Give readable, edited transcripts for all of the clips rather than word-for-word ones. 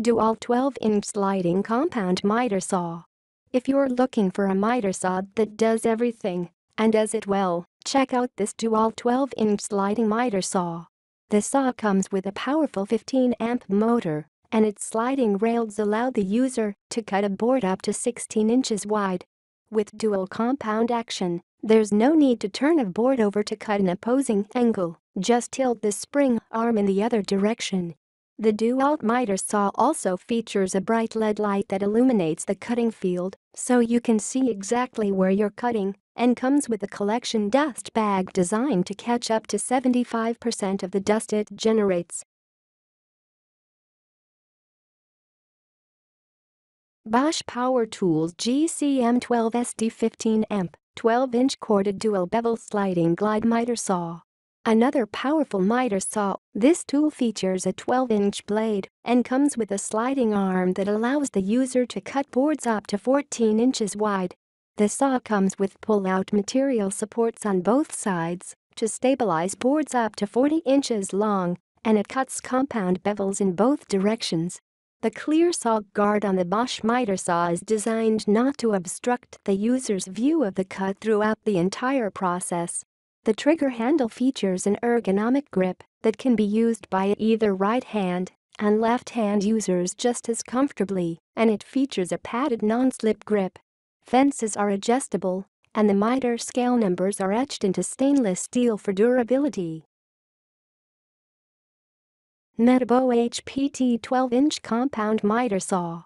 Dual 12-inch sliding compound miter saw. If you're looking for a miter saw that does everything and does it well, check out this Dual 12-inch sliding miter saw. The saw comes with a powerful 15-amp motor, and its sliding rails allow the user to cut a board up to 16 inches wide. With dual compound action, there's no need to turn a board over to cut an opposing angle, just tilt the spring arm in the other direction. The DEWALT miter saw also features a bright LED light that illuminates the cutting field so you can see exactly where you're cutting, and comes with a collection dust bag designed to catch up to 75% of the dust it generates. Bosch Power Tools GCM12SD15 12-inch corded dual-bevel sliding glide miter saw. Another powerful miter saw, this tool features a 12-inch blade and comes with a sliding arm that allows the user to cut boards up to 14 inches wide. The saw comes with pull-out material supports on both sides to stabilize boards up to 40 inches long, and it cuts compound bevels in both directions. The clear saw guard on the Bosch miter saw is designed not to obstruct the user's view of the cut throughout the entire process. The trigger handle features an ergonomic grip that can be used by either right-hand and left-hand users just as comfortably, and it features a padded non-slip grip. Fences are adjustable, and the miter scale numbers are etched into stainless steel for durability. Metabo HPT 12-inch compound miter saw.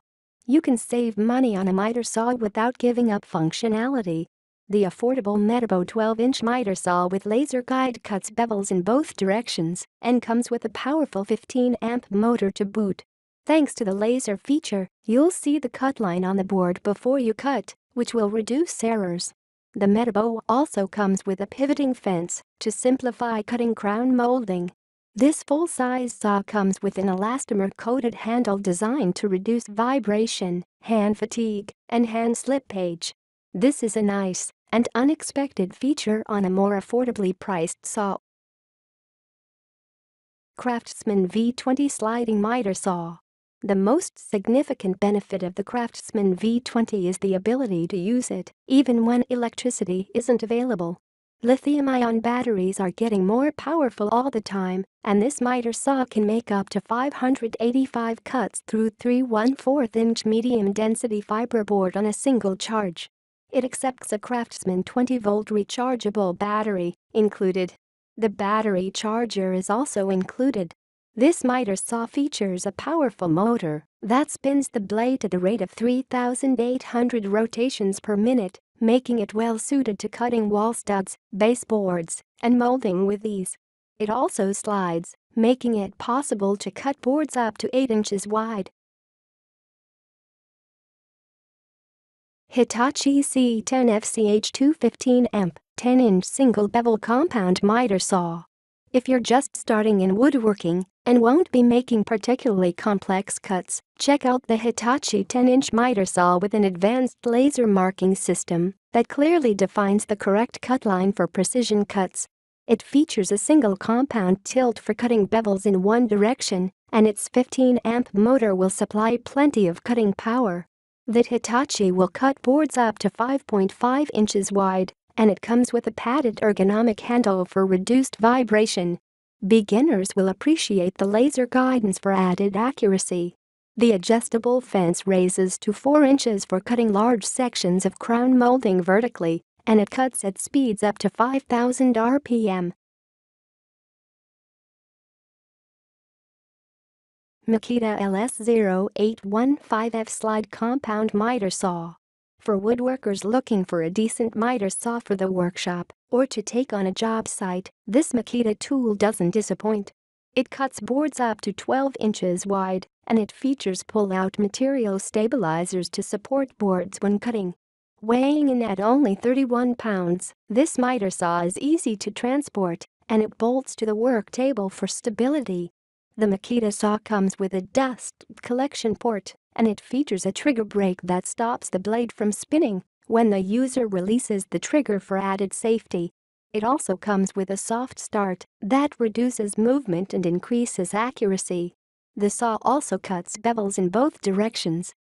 You can save money on a miter saw without giving up functionality. The affordable Metabo 12-inch miter saw with laser guide cuts bevels in both directions and comes with a powerful 15-amp motor to boot. Thanks to the laser feature, you'll see the cut line on the board before you cut, which will reduce errors. The Metabo also comes with a pivoting fence to simplify cutting crown molding. This full-size saw comes with an elastomer-coated handle designed to reduce vibration, hand fatigue, and hand slippage. This is a nice and unexpected feature on a more affordably priced saw. CRAFTSMAN V20 sliding miter saw. The most significant benefit of the CRAFTSMAN V20 is the ability to use it even when electricity isn't available. Lithium-ion batteries are getting more powerful all the time, and this miter saw can make up to 585 cuts through 3/1/4-inch medium-density fiberboard on a single charge. It accepts a CRAFTSMAN 20-volt rechargeable battery included. The battery charger is also included. This miter saw features a powerful motor that spins the blade at a rate of 3,800 rotations per minute, making it well-suited to cutting wall studs, baseboards, and molding with ease. It also slides, making it possible to cut boards up to 8 inches wide. Hitachi C10FCH215A 10-inch single-bevel compound miter saw. If you're just starting in woodworking and won't be making particularly complex cuts, check out the Hitachi 10-inch miter saw with an advanced laser marking system that clearly defines the correct cut line for precision cuts. It features a single compound tilt for cutting bevels in one direction, and its 15-amp motor will supply plenty of cutting power. The Hitachi will cut boards up to 5.5 inches wide, and it comes with a padded ergonomic handle for reduced vibration. Beginners will appreciate the laser guidance for added accuracy. The adjustable fence raises to 4 inches for cutting large sections of crown molding vertically, and it cuts at speeds up to 5,000 RPM. Makita LS0815F slide compound miter saw. For woodworkers looking for a decent miter saw for the workshop or to take on a job site, this Makita tool doesn't disappoint. It cuts boards up to 12 inches wide, and it features pull-out material stabilizers to support boards when cutting. Weighing in at only 31 pounds, this miter saw is easy to transport, and it bolts to the work table for stability. The Makita saw comes with a dust collection port, and it features a trigger brake that stops the blade from spinning when the user releases the trigger for added safety. It also comes with a soft start that reduces movement and increases accuracy. The saw also cuts bevels in both directions,